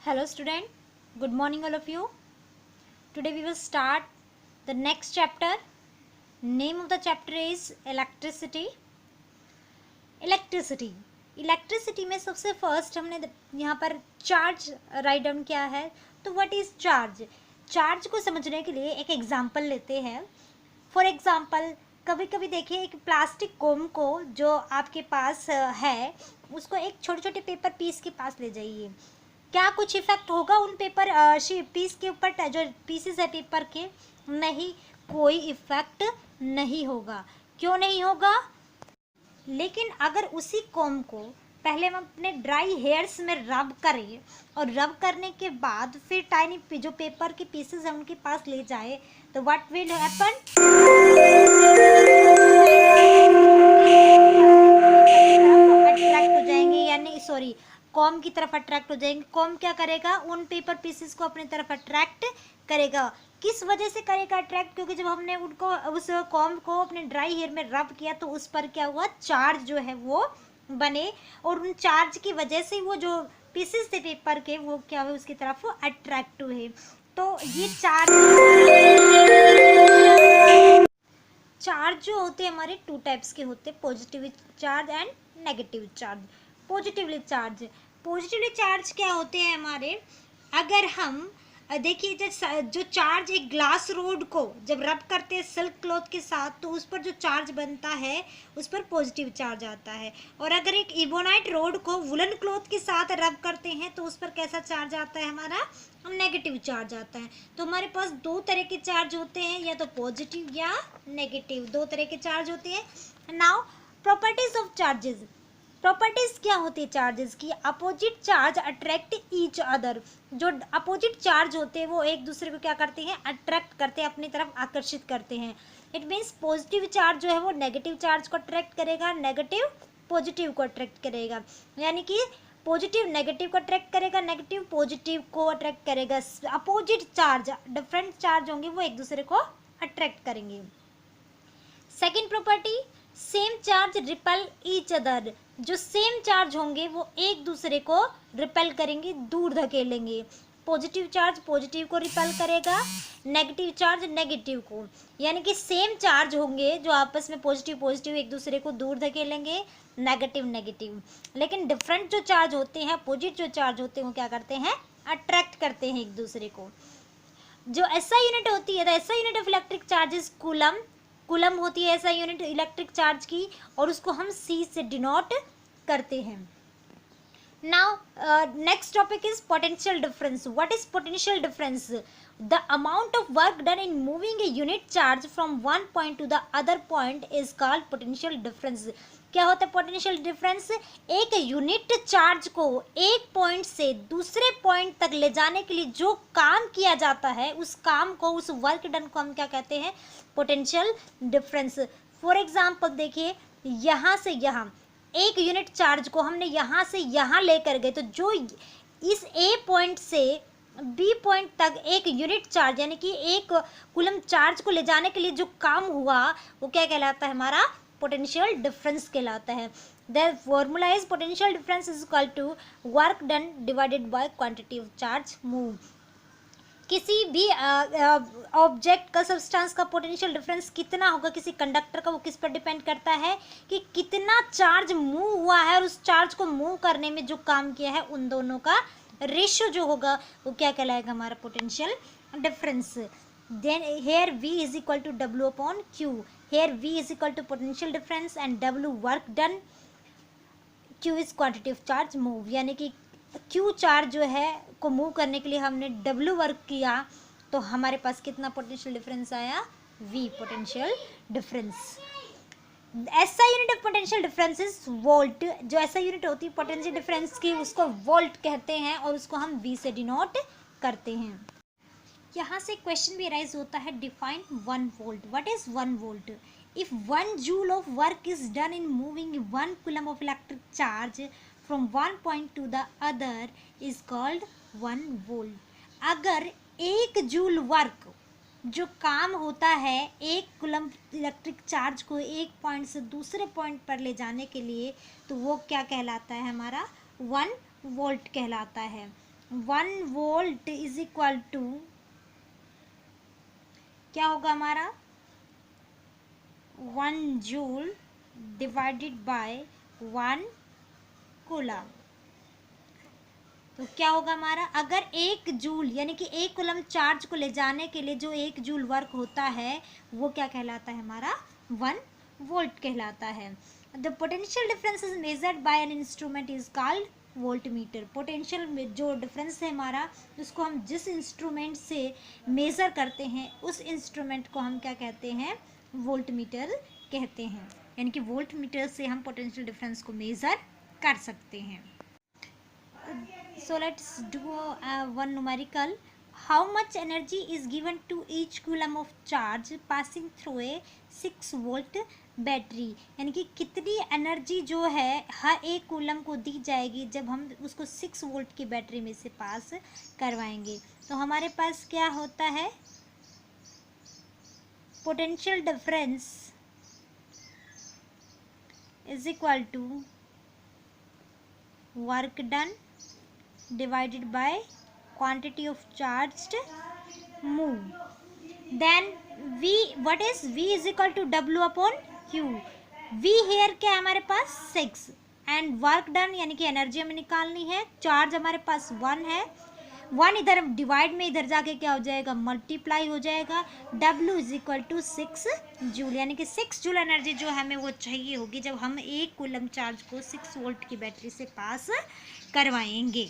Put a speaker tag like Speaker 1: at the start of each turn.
Speaker 1: Hello student, good morning all of you. Today we will start the next chapter. Name of the chapter is electricity. Electricity में सबसे first हमने यहाँ पर charge write down किया है. तो what is charge? Charge को समझने के लिए एक एग्जांपल लेते हैं. फॉर एग्जांपल कभी कभी देखिए एक प्लास्टिक कोम को जो आपके पास है उसको एक छोटे छोटे पेपर पीस के पास ले जाइए. क्या कुछ इफेक्ट होगा उन पेपर पीस के ऊपर जो पीसेस है पेपर के? नहीं, कोई इफेक्ट नहीं होगा. क्यों नहीं होगा? लेकिन अगर उसी कॉम को पहले हम अपने ड्राई हेयर्स में रब करें और रब करने के बाद फिर टाइनी जो पेपर के पीसेस हैं उनके पास ले जाए तो व्हाट विल हैपन? अट्रैक्ट हो जाएंगे, यानी सॉरी कॉम की तरफ अट्रैक्ट हो जाएंगे. कॉम क्या करेगा? उन पेपर पीसेस को अपनी तरफ अट्रैक्ट करेगा. किस वजह से करेगा अट्रैक्ट? क्योंकि जब हमने उनको उस कॉम को अपने ड्राई हेयर में रब किया तो उस पर क्या हुआ? चार्ज जो है वो बने और उन चार्ज की वजह से वो जो पीसेस थे पेपर के वो क्या हुए? उसकी तरफ अट्रैक्ट हुए. तो ये चार्ज जो होते हैं हमारे टू टाइप्स के होते हैं, positive charge and negative charge. Positively charge क्या होते हैं हमारे? अगर हम देखिए जो चार्ज एक ग्लास रोड को जब रब करते हैं सिल्क क्लॉथ के साथ तो उस पर जो चार्ज बनता है उस पर पॉजिटिव चार्ज आता है. और अगर एक इबोनाइट रोड को वुलन क्लॉथ के साथ रब करते हैं तो उस पर कैसा चार्ज आता है? हमारा नेगेटिव चार्ज आता है. तो हमारे पास दो तरह के चार्ज होते हैं, या तो पॉजिटिव या नेगेटिव, दो तरह के चार्ज होते हैं. Now properties of charges. Properties क्या होती है चार्जेस की? Opposite charge attract each other. जो अपोजिट चार्ज होते हैं वो एक दूसरे को क्या करते हैं? अट्रैक्ट करते हैं, अपनी तरफ आकर्षित करते हैं. इट मीन्स पॉजिटिव चार्ज जो है वो नेगेटिव चार्ज को अट्रैक्ट करेगा, नेगेटिव पॉजिटिव को अट्रैक्ट करेगा. यानी कि पॉजिटिव नेगेटिव को अट्रैक्ट करेगा, नेगेटिव पॉजिटिव को अट्रैक्ट करेगा. अपोजिट चार्ज, डिफरेंट चार्ज होंगे वो एक दूसरे को अट्रैक्ट करेंगे. Second property, same charge repel each other. जो सेम चार्ज होंगे वो एक दूसरे को रिपेल करेंगे, दूर धकेलेंगे. पॉजिटिव चार्ज पॉजिटिव को रिपेल करेगा, नेगेटिव चार्ज नेगेटिव को. यानी कि सेम चार्ज होंगे जो आपस में पॉजिटिव पॉजिटिव एक दूसरे को दूर धकेलेंगे, नेगेटिव नेगेटिव. लेकिन डिफरेंट जो चार्ज होते हैं, अपोजिट जो चार्ज होते हैं वो क्या करते हैं? अट्रैक्ट करते हैं एक दूसरे को. जो एसआई यूनिट होती है, SI unit of electric charges coulomb. Coulomb होती है ऐसा यूनिट इलेक्ट्रिक चार्ज की और उसको हम सी से डिनोट करते हैं. Now next topic is potential difference. What is potential difference? The amount of work done in moving a unit charge from one point two the other point is called potential difference. क्या होता है potential difference? एक unit charge को एक point से दूसरे point तक ले जाने के लिए जो काम किया जाता है उस काम को, उस वर्क डन को हम क्या कहते हैं? Potential difference. फॉर एग्जाम्पल देखिए यहाँ से यहाँ एक यूनिट चार्ज को हमने यहाँ से यहाँ लेकर गए तो जो इस ए पॉइंट से बी पॉइंट तक एक यूनिट चार्ज यानी कि एक कूलम चार्ज को ले जाने के लिए जो काम हुआ वो क्या कहलाता है? हमारा पोटेंशियल डिफरेंस कहलाता है. The formula is potential difference is equal to work done divided by quantity of charge move. किसी भी ऑब्जेक्ट का, सब्सटेंस का पोटेंशियल डिफरेंस कितना होगा किसी कंडक्टर का, वो किस पर डिपेंड करता है? कि कितना चार्ज मूव हुआ है और उस चार्ज को मूव करने में जो काम किया है उन दोनों का रेशियो जो होगा वो क्या कहलाएगा? हमारा potential difference. Then here V is equal to W upon Q. Here V is equal to potential difference and W work done. Q is quantity of charge move. यानी कि Q चार्ज जो है को मूव करने के लिए हमने W work किया तो हमारे पास कितना पोटेंशियल डिफरेंस आया? V potential difference. ऐसा unit of potential difference is volt. जो ऐसा यूनिट होती है पोटेंशियल डिफरेंस की उसको वोल्ट कहते हैं और उसको हम V से डिनोट करते हैं. यहाँ से क्वेश्चन भी राइज होता है, define 1 volt. What is 1 volt? If 1 joule of work is done in moving 1 coulomb of electric charge from one point two the other is called 1 volt. अगर 1 जूल वर्क जो काम होता है एक कूलम इलेक्ट्रिक चार्ज को एक point से दूसरे पॉइंट पर ले जाने के लिए तो वो क्या कहलाता है? हमारा 1 वोल्ट कहलाता है. 1 वोल्ट इज इक्वल टू क्या होगा हमारा 1 जूल डिवाइडेड बाय 1 कूलम। तो क्या होगा हमारा, अगर 1 जूल यानी कि 1 कूलम चार्ज को ले जाने के लिए जो 1 जूल वर्क होता है वो क्या कहलाता है हमारा 1 वोल्ट कहलाता है। The potential difference is measured by an instrument is called volt meter. Potential में जो डिफरेंस है हमारा, उसको हम जिस इंस्ट्रूमेंट से मेज़र करते हैं उस इंस्ट्रूमेंट को हम क्या कहते हैं, वोल्ट मीटर कहते हैं। यानी कि वोल्ट मीटर से हम पोटेंशियल डिफरेंस को मेज़र कर सकते हैं। So let's do one numerical. How much energy is given to each coulomb of charge passing through a 6 volt battery. यानी कि कितनी एनर्जी जो है हर एक कूलम को दी जाएगी जब हम उसको 6 वोल्ट की बैटरी में से पास करवाएंगे। तो हमारे पास क्या होता है, potential difference is equal to work done divided by quantity of charged move. Then v, what is v is equal to w upon q. v here क्या है हमारे पास 6 एंड वर्क डन यानी कि एनर्जी हमें निकालनी है, चार्ज हमारे पास 1 है, 1 इधर डिवाइड में इधर जाके क्या हो जाएगा मल्टीप्लाई हो जाएगा, w is equal to 6 joule. यानी कि 6 जूल एनर्जी जो हमें वो चाहिए होगी जब हम 1 कूलम चार्ज को 6 वोल्ट की बैटरी से पास करवाएंगे।